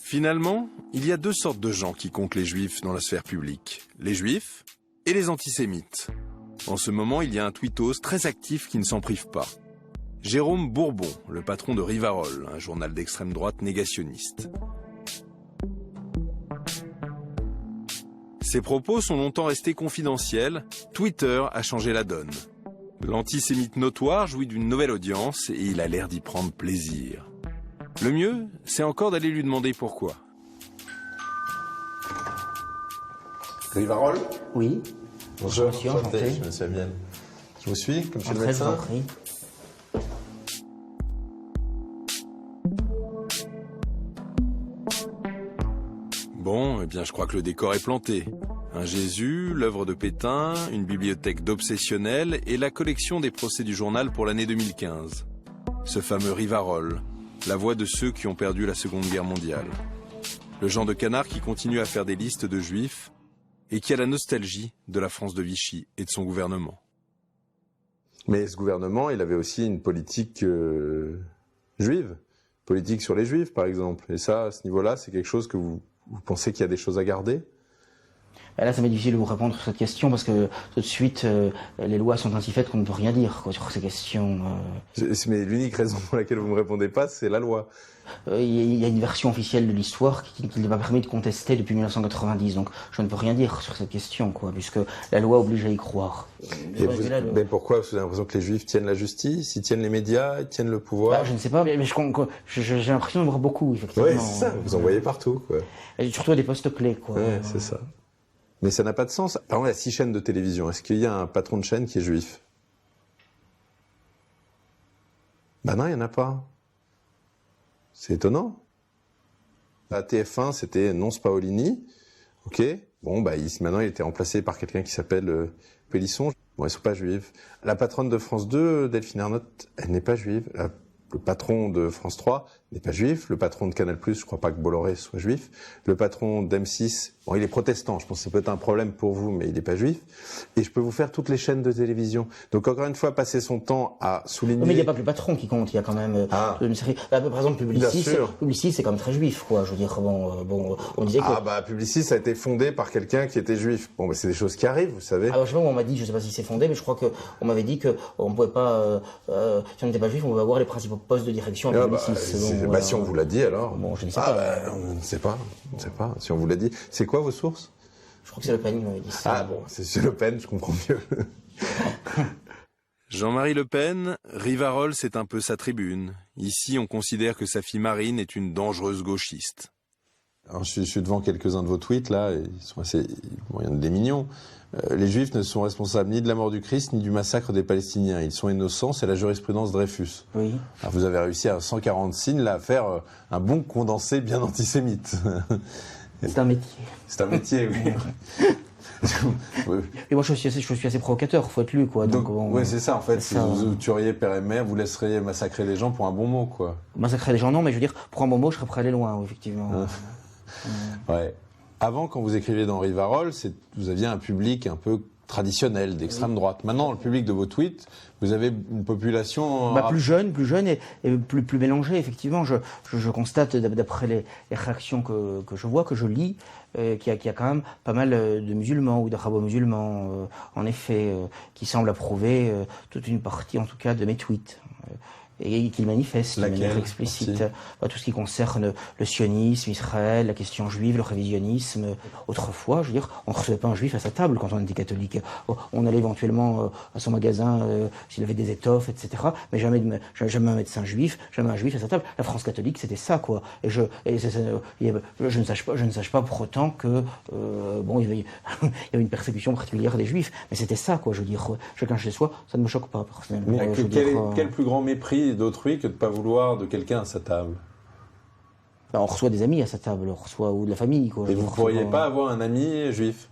Finalement, il y a deux sortes de gens qui comptent les juifs dans la sphère publique. Les juifs et les antisémites. En ce moment, il y a un tweetos très actif qui ne s'en prive pas. Jérôme Bourbon, le patron de Rivarol, un journal d'extrême droite négationniste. Ses propos sont longtemps restés confidentiels. Twitter a changé la donne. L'antisémite notoire jouit d'une nouvelle audience et il a l'air d'y prendre plaisir. Le mieux, c'est encore d'aller lui demander pourquoi. Rivarol ? Oui. Bonjour, Monsieur, enchanté. monsieur Amiel. Je vous suis, comme chez le Entrez, je vous en médecin. prie. Bon, eh bien je crois que le décor est planté. Un Jésus, l'œuvre de Pétain, une bibliothèque d'obsessionnels et la collection des procès du journal pour l'année 2015. Ce fameux Rivarol, la voix de ceux qui ont perdu la Seconde Guerre mondiale. Le genre de canard qui continue à faire des listes de juifs et qui a la nostalgie de la France de Vichy et de son gouvernement. Mais ce gouvernement, il avait aussi une politique juive, politique sur les juifs par exemple. Et ça, à ce niveau-là, c'est quelque chose que vous pensez qu'il y a des choses à garder ? Là, ça m'est difficile de vous répondre sur cette question parce que tout de suite, les lois sont ainsi faites qu'on ne peut rien dire sur ces questions. Mais l'unique raison pour laquelle vous ne me répondez pas, c'est la loi. Il y a une version officielle de l'histoire qui ne m'a pas permis de contester depuis 1990, donc je ne peux rien dire sur cette question, puisque la loi oblige à y croire. Mais pourquoi vous avez l'impression que les juifs tiennent la justice, ils tiennent les médias, ils tiennent le pouvoir ? Je ne sais pas, mais j'ai l'impression d'en voir beaucoup, effectivement. Oui, c'est ça, vous en voyez partout, quoi. Et surtout à des postes clés, quoi. Ouais, c'est ça. Mais ça n'a pas de sens. Par exemple, il y a 6 chaînes de télévision. Est-ce qu'il y a un patron de chaîne qui est juif ? Ben non, il n'y en a pas. C'est étonnant. La TF1, c'était Nonce Paolini. Ok. Bon, maintenant, il était remplacé par quelqu'un qui s'appelle Pélisson. Bon, ils ne sont pas juifs. La patronne de France 2, Delphine Ernotte, elle n'est pas juive. Le patron de France 3 n'est pas juif. Le patron de Canal+, je crois pas que Bolloré soit juif. Le patron d'M6, bon, il est protestant. Je pense que c'est peut-être un problème pour vous, mais il n'est pas juif. Et je peux vous faire toutes les chaînes de télévision. Donc, encore une fois, passer son temps à souligner... Mais il n'y a pas que le patron qui compte. Il y a quand même une série... Par exemple, Publicis, c'est quand même très juif, quoi. Je veux dire, on disait que... Publicis, ça a été fondé par quelqu'un qui était juif. Bon, c'est des choses qui arrivent, vous savez. Je sais pas où on m'a dit, je sais pas si c'est fondé, mais je crois qu'on m'avait dit qu'on pouvait pas... si on n'était pas juif, on pouvait avoir les principaux postes de direction à Publicis. Si on vous l'a dit, alors... Bon, je ne sais pas. On ne sait pas. On ne sait pas. Si on vous l'a dit. C'est quoi vos sources ? Je crois que c'est Le Pen qui m'avait dit ça. C'est Le Pen, je comprends mieux. Jean-Marie Le Pen, Rivarol, c'est un peu sa tribune. Ici, on considère que sa fille Marine est une dangereuse gauchiste. Alors, je suis devant quelques-uns de vos tweets, là, ils sont assez... Bon, il y en a des mignons. Les Juifs ne sont responsables ni de la mort du Christ, ni du massacre des Palestiniens. Ils sont innocents, c'est la jurisprudence Dreyfus. Oui. Alors, vous avez réussi à 140 signes, là, à faire un bon condensé bien antisémite. C'est un métier. C'est un métier, oui. Et moi, je suis assez provocateur, faut être lu, quoi. Donc, oui, c'est ça, en fait. Si vous tueriez père et mère, vous laisseriez massacrer les gens pour un bon mot, quoi. Massacrer les gens, non, mais je veux dire, pour un bon mot, je serais prêt à aller loin, effectivement. Ouais. Avant, quand vous écriviez dans Rivarol, vous aviez un public un peu traditionnel, d'extrême droite. Maintenant, le public de vos tweets, vous avez une population... plus jeune et plus mélangée, effectivement. Je constate, d'après les réactions que je vois, que je lis, qu'il y a quand même pas mal de musulmans ou d'arabo-musulmans, en effet, qui semblent approuver toute une partie, en tout cas, de mes tweets. Et qu'ils manifestent de manière explicite tout ce qui concerne le sionisme, Israël, la question juive, le révisionnisme. Autrefois, je veux dire, on ne recevait pas un juif à sa table quand on était catholique. On allait éventuellement à son magasin s'il avait des étoffes, etc. Mais jamais un médecin juif, jamais un juif à sa table. La France catholique, c'était ça, quoi. Et je ne sache pas pour autant que il y avait une persécution particulière des juifs. Mais c'était ça, quoi. Je veux dire, chacun chez soi, ça ne me choque pas personnellement. Mais quel plus grand mépris d'autrui que de ne pas vouloir de quelqu'un à sa table? On reçoit des amis à sa table, ou de la famille, quoi. Et vous ne pourriez pas avoir un ami juif?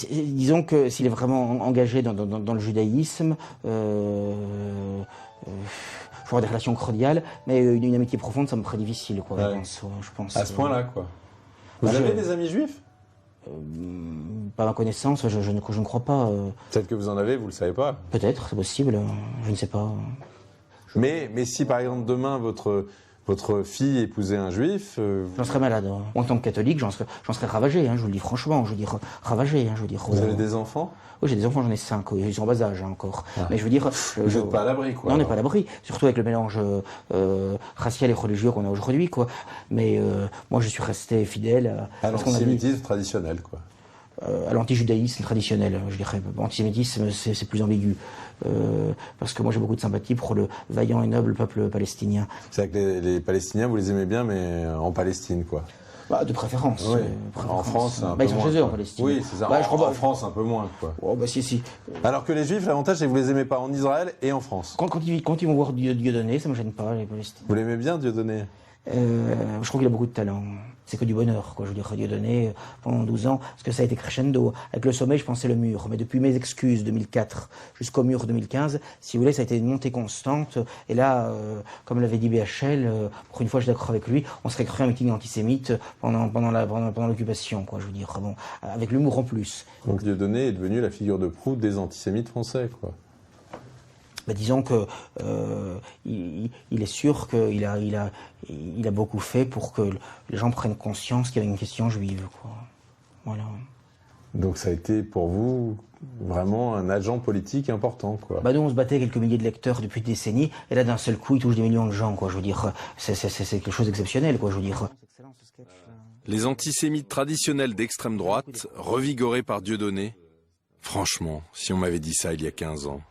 Disons que s'il est vraiment engagé dans le judaïsme, je vais avoir des relations cordiales, mais une amitié profonde, ça me paraît difficile, quoi. Ouais. Je pense. À ce point-là, quoi. Vous avez des amis juifs? Pas à ma connaissance, je ne crois pas. Peut-être que vous en avez, vous le savez pas. Peut-être, c'est possible, je ne sais pas. Mais si par exemple demain votre votre fille épousait un juif. J'en serais malade. Hein. En tant que catholique, j'en serais ravagé, hein, je vous le dis franchement. Je veux dire, ravagé. Hein, je veux dire, vous avez des enfants? Oui, j'ai des enfants, j'en ai 5. Oui, ils sont en bas âge hein, encore. Ah. Mais je veux dire... Vous n'êtes pas à l'abri, quoi. Non, on n'est pas à l'abri. Surtout avec le mélange racial et religieux qu'on a aujourd'hui, quoi. Mais moi, je suis resté fidèle à l'antisémitisme traditionnel, quoi. À l'antijudaïsme traditionnel, je dirais. Antisémitisme, c'est plus ambigu. Parce que moi, j'ai beaucoup de sympathie pour le vaillant et noble peuple palestinien. C'est que les Palestiniens, vous les aimez bien, mais en Palestine, quoi. Bah, de préférence. Oui. En France, un peu ils sont moins. Chez eux, en Palestine. Oui, c'est ça. Bah, en France, un peu moins, quoi. Oh, bah, si. Alors que les Juifs, l'avantage, c'est que vous les aimez pas en Israël et en France. Quand ils vont voir Dieudonné, ça me gêne pas, les Palestiniens. Vous l'aimez bien, Dieudonné? Je trouve qu'il a beaucoup de talent. C'est que du bonheur, quoi. Je veux dire, Dieudonné, pendant 12 ans, parce que ça a été crescendo. Avec le sommet, je pensais le mur. Mais depuis mes excuses 2004 jusqu'au mur 2015, si vous voulez, ça a été une montée constante. Et là, comme l'avait dit BHL, pour une fois, je suis d'accord avec lui, on serait cru un meeting antisémite pendant l'occupation, quoi. Je veux dire, bon, avec l'humour en plus. Donc Dieudonné est devenu la figure de proue des antisémites français, quoi. Bah, disons que il est sûr qu'il a beaucoup fait pour que les gens prennent conscience qu'il y avait une question juive, quoi. Voilà. Donc ça a été pour vous vraiment un agent politique important, quoi. Bah nous on se battait quelques milliers de lecteurs depuis des décennies, et là d'un seul coup il touche des millions de gens, quoi. Je veux dire, c'est quelque chose d'exceptionnel, quoi. Je veux dire. Les antisémites traditionnels d'extrême droite, revigorés par Dieudonné. Franchement, si on m'avait dit ça il y a 15 ans.